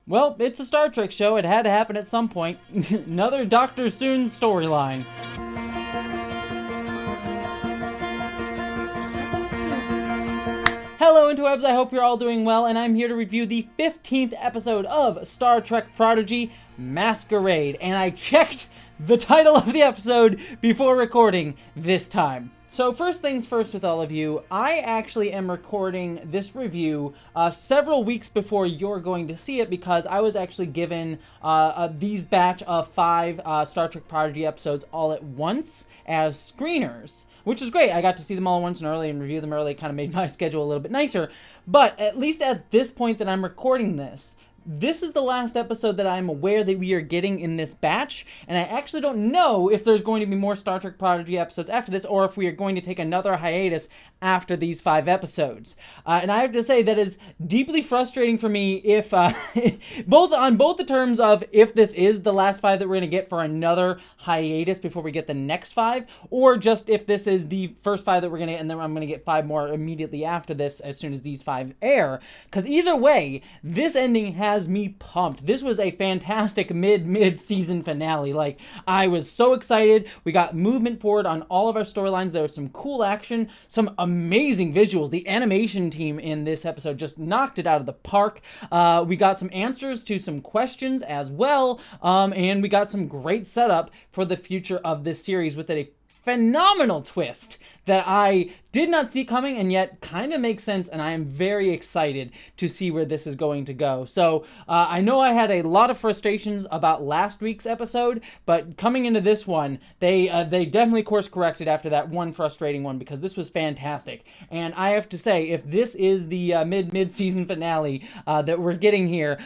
Well, it's a Star Trek show. It had to happen at some point. Another Dr. Soon storyline. Hello interwebs, I hope you're all doing well, and I'm here to review the 15th episode of Star Trek Prodigy, Masquerade, and I checked the title of the episode before recording this time. So first things first with all of you, I actually am recording this review several weeks before you're going to see it because I was actually given these batch of 5 Star Trek Prodigy episodes all at once as screeners. Which is great. I got to see them all once and early and review them early. It kind of made my schedule a little bit nicer. But at least at this point that I'm recording this is the last episode that I'm aware that we are getting in this batch, and I actually don't know if there's going to be more Star Trek Prodigy episodes after this, or if we are going to take another hiatus after these 5 episodes. And I have to say that is deeply frustrating for me if, both the terms of if this is the last 5 that we're going to get for another hiatus before we get the next 5, or just if this is the first 5 that we're going to get, and then I'm going to get 5 more immediately after this as soon as these 5 air. Because either way, this ending has me pumped. This was a fantastic mid-season finale. Like, I was so excited. We got movement forward on all of our storylines. There was some cool action, some amazing visuals. The animation team in this episode just knocked it out of the park. We got some answers to some questions as well, and we got some great setup for the future of this series with a phenomenal twist that I did not see coming and yet kind of makes sense, and I am very excited to see where this is going to go. So I know I had a lot of frustrations about last week's episode, but coming into this one, they definitely course corrected after that one frustrating one, because this was fantastic. And I have to say, if this is the mid-season finale that we're getting here,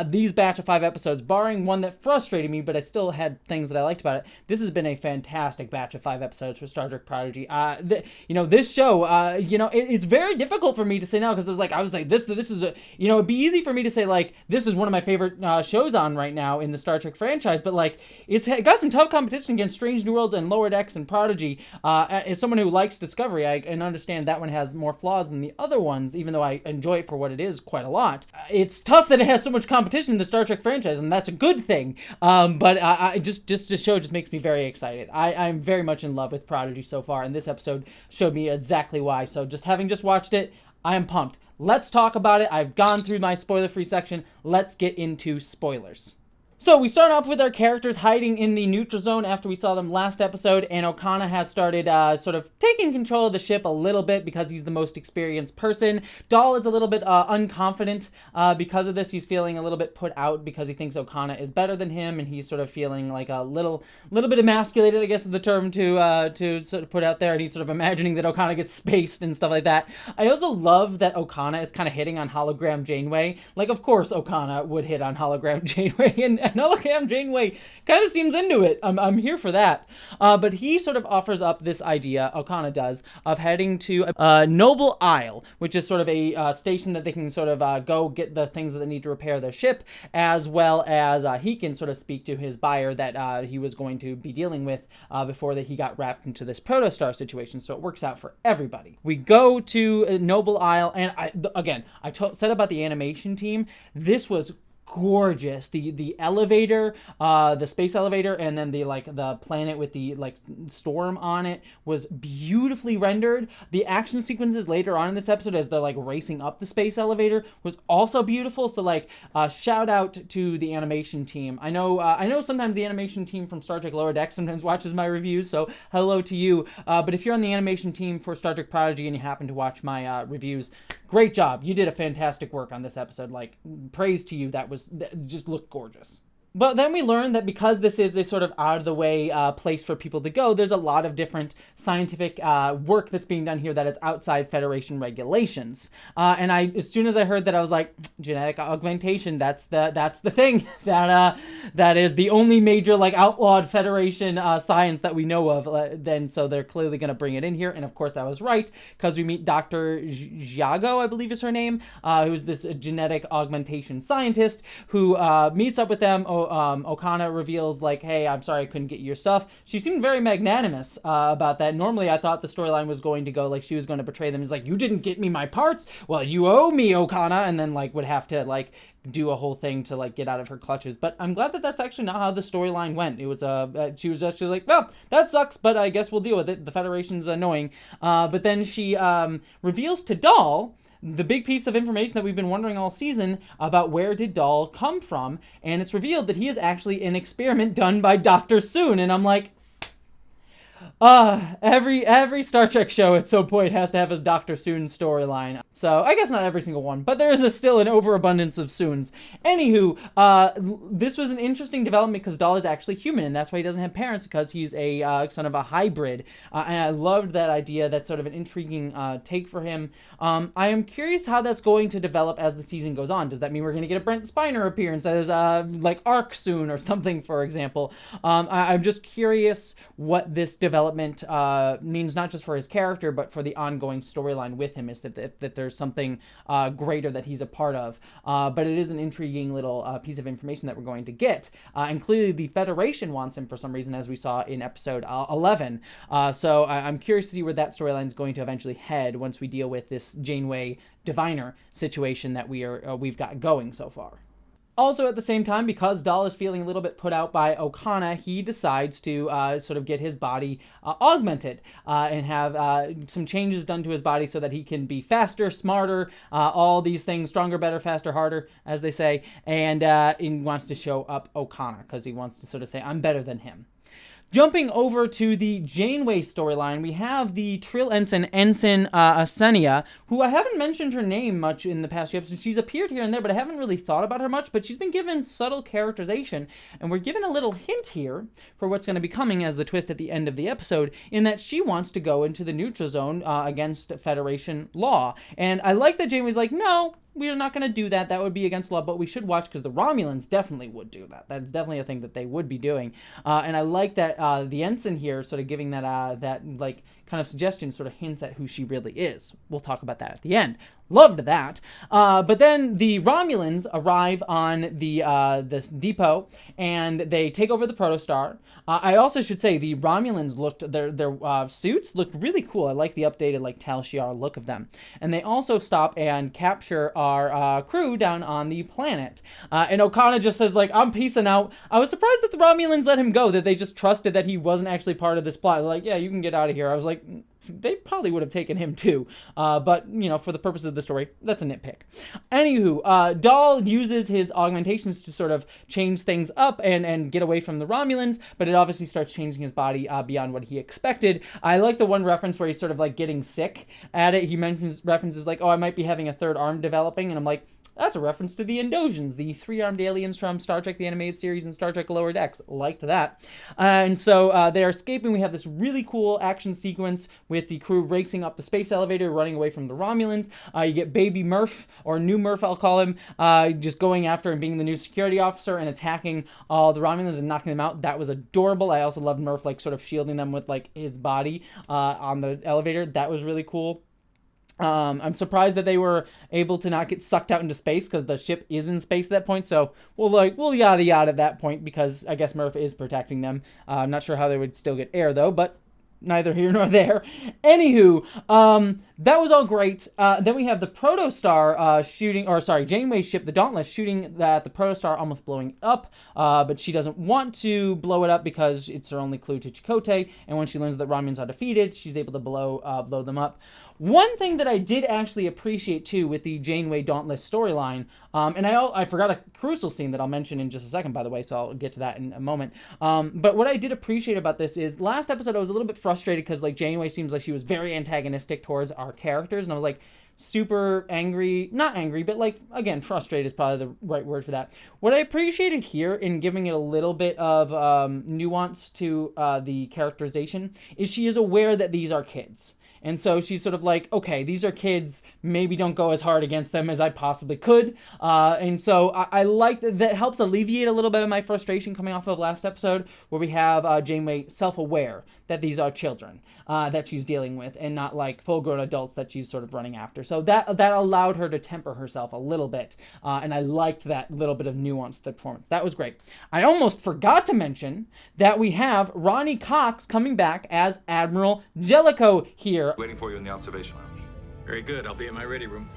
these batch of 5 episodes, barring one that frustrated me, but I still had things that I liked about it, this has been a fantastic batch of 5 episodes for Star Trek Prodigy. This show, it's very difficult for me to say now, because I was like, this is a, it'd be easy for me to say, like, this is one of my favorite shows on right now in the Star Trek franchise, but, like, it got some tough competition against Strange New Worlds and Lower Decks and Prodigy. As someone who likes Discovery, I can understand that one has more flaws than the other ones, even though I enjoy it for what it is quite a lot. It's tough that it has so much competition in the Star Trek franchise, and that's a good thing, but I just this show just makes me very excited. I'm very much in love with Prodigy so far, and this episode showed me exactly why. So having just watched it, I am pumped. Let's talk about it. I've gone through my spoiler-free section. Let's get into spoilers. So we start off with our characters hiding in the neutral zone after we saw them last episode, and Okana has started sort of taking control of the ship a little bit because he's the most experienced person. Dahl is a little bit unconfident because of this. He's feeling a little bit put out because he thinks Okana is better than him, and he's sort of feeling like a little bit emasculated, I guess is the term to sort of put out there, and he's sort of imagining that Okana gets spaced and stuff like that. I also love that Okana is kind of hitting on Hologram Janeway. Like, of course Okana would hit on Hologram Janeway, and Hologram Janeway kind of seems into it. I'm here for that. But he sort of offers up this idea, Okana does, of heading to Noble Isle, which is sort of a station that they can sort of go get the things that they need to repair their ship, as well as he can sort of speak to his buyer that he was going to be dealing with before that he got wrapped into this protostar situation, so it works out for everybody. We go to Noble Isle, and I said about the animation team, this was gorgeous. The elevator, the space elevator, and then the planet with the storm on it was beautifully rendered. The action sequences later on in this episode as they're racing up the space elevator was also beautiful. So shout out to the animation team. I know sometimes the animation team from Star Trek Lower Decks sometimes watches my reviews, so hello to you. But if you're on the animation team for Star Trek Prodigy and you happen to watch my reviews, great job. You did a fantastic work on this episode. Praise to you. That just looked gorgeous. But then we learned that because this is a sort of out-of-the-way place for people to go, there's a lot of different scientific work that's being done here that is outside Federation regulations. And as soon as I heard that, I was like, genetic augmentation, that's the thing. That is the only major, outlawed Federation science that we know of. So they're clearly going to bring it in here. And of course, I was right, because we meet Dr. Xiago, I believe is her name, who's this genetic augmentation scientist who meets up with them Okana reveals, like, hey, I'm sorry I couldn't get you your stuff, she seemed very magnanimous about that. Normally, I thought the storyline was going to go, like, she was going to betray them. It's like, you didn't get me my parts? Well, you owe me, Okana. And then, like, would have to, like, do a whole thing to, like, get out of her clutches. But I'm glad that that's actually not how the storyline went. It was, she was actually like, well, that sucks, but I guess we'll deal with it. The Federation's annoying. But then she reveals to Doll the big piece of information that we've been wondering all season about where did Doll come from, and it's revealed that he is actually an experiment done by Dr. Soon, and I'm like, every Star Trek show at some point has to have a Dr. Soon storyline. So, I guess not every single one, but there is still an overabundance of Soons. Anywho, this was an interesting development because Doll is actually human, and that's why he doesn't have parents, because he's a son of a hybrid. And I loved that idea. That's sort of an intriguing take for him. I am curious how that's going to develop as the season goes on. Does that mean we're going to get a Brent Spiner appearance as, like, Arc Soon or something, for example? I'm just curious what this development means, not just for his character, but for the ongoing storyline with him, is that there's something greater that he's a part of. But it is an intriguing little piece of information that we're going to get. And clearly the Federation wants him for some reason, as we saw in episode 11. So I'm curious to see where that storyline is going to eventually head once we deal with this Janeway Diviner situation that we've got going so far. Also, at the same time, because Doll is feeling a little bit put out by Okana, he decides to sort of get his body augmented and have some changes done to his body so that he can be faster, smarter, all these things, stronger, better, faster, harder, as they say, and he wants to show up Okana because he wants to sort of say, I'm better than him. Jumping over to the Janeway storyline, we have the Trill Ensign, Asenia, who I haven't mentioned her name much in the past few episodes. She's appeared here and there, but I haven't really thought about her much, but she's been given subtle characterization, and we're given a little hint here for what's going to be coming as the twist at the end of the episode, in that she wants to go into the neutral zone against Federation law. And I like that Janeway's like, no, we are not going to do that. That would be against law, but we should watch because the Romulans definitely would do that. That's definitely a thing that they would be doing. And I like that the ensign here sort of giving that like kind of suggestion, sort of hints at who she really is. We'll talk about that at the end. Loved that. But then the Romulans arrive on this depot, and they take over the Protostar. I also should say the Romulans their suits looked really cool. I like the updated, like, Tal Shiar look of them. And they also stop and capture our crew down on the planet. And Okana just says, like, I'm peacing out. I was surprised that the Romulans let him go, that they just trusted that he wasn't actually part of this plot. They're like, yeah, you can get out of here. I was like, they probably would have taken him too. But, you know, for the purposes of the story, that's a nitpick. Anywho, Doll uses his augmentations to sort of change things up and get away from the Romulans, but it obviously starts changing his body beyond what he expected. I like the one reference where he's sort of like getting sick at it. He references like, oh, I might be having a third arm developing, and I'm like, that's a reference to the Indosians, the three-armed aliens from Star Trek the Animated Series and Star Trek Lower Decks. Liked that. And so they're escaping. We have this really cool action sequence with the crew racing up the space elevator, running away from the Romulans. You get Baby Murph, or New Murph, I'll call him, just going after and being the new security officer and attacking all the Romulans and knocking them out. That was adorable. I also loved Murph, like, sort of shielding them with, like, his body on the elevator. That was really cool. I'm surprised that they were able to not get sucked out into space, because the ship is in space at that point, so we'll yada yada at that point, because I guess Murph is protecting them. I'm not sure how they would still get air, though, but neither here nor there. Anywho, that was all great. Then we have the Protostar Janeway's ship, the Dauntless, shooting at the Protostar, almost blowing up, but she doesn't want to blow it up because it's her only clue to Chakotay, and when she learns that Romulans are defeated, she's able to blow them up. One thing that I did actually appreciate, too, with the Janeway Dauntless storyline, and I forgot a crucial scene that I'll mention in just a second, by the way, so I'll get to that in a moment. But what I did appreciate about this is, last episode I was a little bit frustrated because, like, Janeway seems like she was very antagonistic towards our characters, and I was, like, super angry, not angry, but, like, again, frustrated is probably the right word for that. What I appreciated here in giving it a little bit of nuance to the characterization is she is aware that these are kids. And so she's sort of like, okay, these are kids, maybe don't go as hard against them as I possibly could. And so I like that helps alleviate a little bit of my frustration coming off of last episode, where we have Janeway self-aware that these are children that she's dealing with, and not like full-grown adults that she's sort of running after. So that allowed her to temper herself a little bit, and I liked that little bit of nuance to the performance. That was great. I almost forgot to mention that we have Ronnie Cox coming back as Admiral Jellico here. Waiting for you in the observation lounge. Very good. I'll be in my ready room.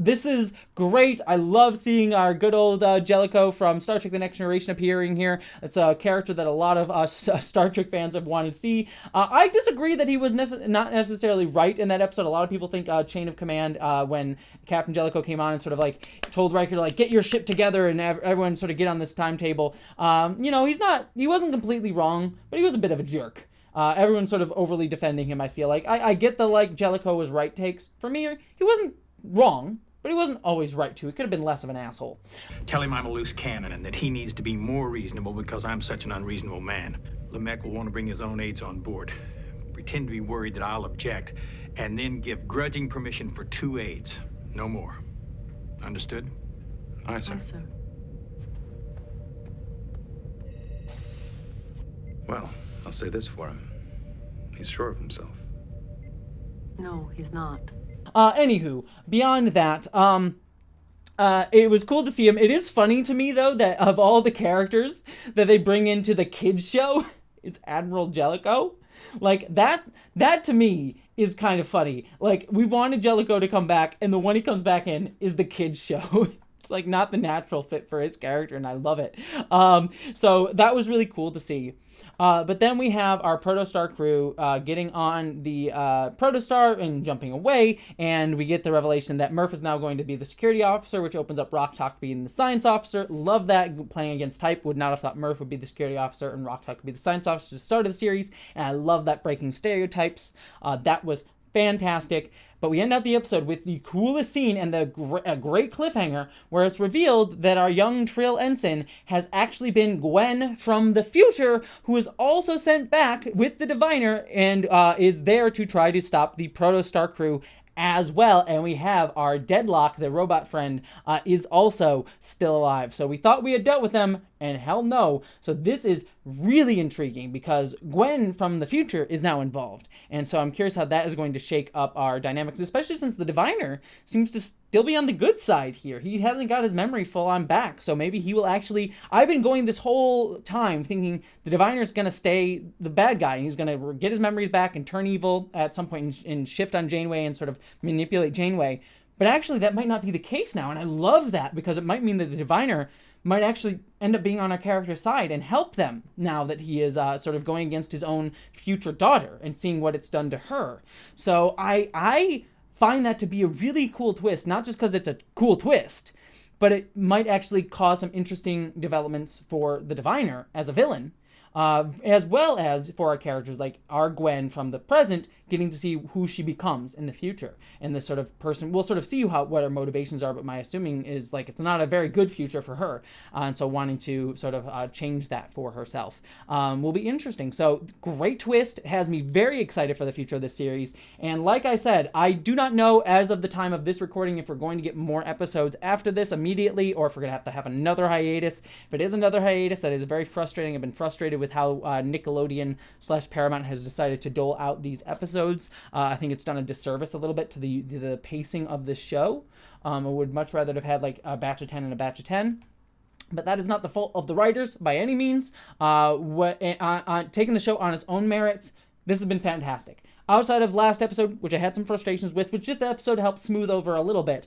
This is great. I love seeing our good old Jellico from Star Trek The Next Generation appearing here. It's a character that a lot of us Star Trek fans have wanted to see. I disagree that he was not necessarily right in that episode. A lot of people think Chain of Command, when Captain Jellico came on and sort of like told Riker to like get your ship together and everyone sort of get on this timetable. He wasn't completely wrong, but he was a bit of a jerk. Everyone's sort of overly defending him, I feel like. I get the like Jellico was right takes. For me, he wasn't wrong, but he wasn't always right, too. He could have been less of an asshole. Tell him I'm a loose cannon and that he needs to be more reasonable because I'm such an unreasonable man. Lemech will want to bring his own aides on board, pretend to be worried that I'll object, and then give grudging permission for 2 aides. No more. Understood? Aye, sir. Yes, sir. Well, I'll say this for him. He's sure of himself. No, he's not. Anywho, beyond that, it was cool to see him. It is funny to me, though, that of all the characters that they bring into the kids show, it's Admiral Jellico. Like, that to me is kind of funny. Like, we wanted Jellico to come back, and the one he comes back in is the kids show. It's like not the natural fit for his character, and I love it. So that was really cool to see. But then we have our Protostar crew getting on the Protostar and jumping away, and we get the revelation that Murph is now going to be the security officer, which opens up Rock Talk being the science officer. Love that. Playing against type, would not have thought Murph would be the security officer and Rock Talk would be the science officer at the start of the series, and I love that breaking stereotypes. That was fantastic. But we end out the episode with the coolest scene and a great cliffhanger, where it's revealed that our young Trill Ensign has actually been Gwen from the future, who is also sent back with the Diviner and is there to try to stop the Protostar crew as well. And we have our Deadlock, the robot friend, is also still alive. So we thought we had dealt with them, and hell no. So this is really intriguing because Gwen from the future is now involved. And so I'm curious how that is going to shake up our dynamics, especially since the Diviner seems to still be on the good side here. He hasn't got his memory full on back. So maybe he will actually... I've been going this whole time thinking the Diviner is going to stay the bad guy. He's going to get his memories back and turn evil at some point and shift on Janeway and sort of manipulate Janeway. But actually that might not be the case now. And I love that because it might mean that the Diviner might actually end up being on our character's side and help them now that he is sort of going against his own future daughter and seeing what it's done to her. So I find that to be a really cool twist, not just because it's a cool twist, but it might actually cause some interesting developments for the Diviner as a villain, as well as for our characters like our Gwen from the present, getting to see who she becomes in the future. And this sort of person, we'll sort of see what her motivations are, but my assuming is like it's not a very good future for her. And so wanting to sort of change that for herself will be interesting. So great twist, has me very excited for the future of this series. And like I said, I do not know as of the time of this recording if we're going to get more episodes after this immediately, or if we're going to have another hiatus. If it is another hiatus, that is very frustrating. I've been frustrated with how Nickelodeon/Paramount has decided to dole out these episodes. I think it's done a disservice a little bit to the pacing of the show. I would much rather have had like a batch of 10 and a batch of 10. But that is not the fault of the writers by any means. Taking the show on its own merits, this has been fantastic. Outside of last episode, which I had some frustrations with, which just the episode helped smooth over a little bit,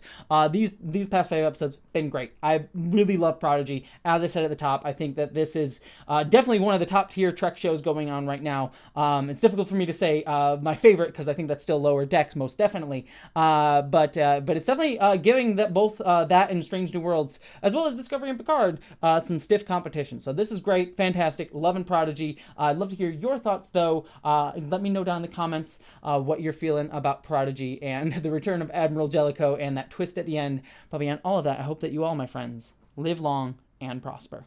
these past 5 episodes been great. I really love Prodigy. As I said at the top, I think that this is definitely one of the top tier Trek shows going on right now. It's difficult for me to say my favorite because I think that's still Lower Decks, most definitely. But it's definitely giving that both that and Strange New Worlds, as well as Discovery and Picard, some stiff competition. So this is great, fantastic, loving Prodigy. I'd love to hear your thoughts though. Let me know down in the comments what you're feeling about Prodigy and the return of Admiral Jellico and that twist at the end. But beyond all of that, I hope that you all, my friends, live long and prosper.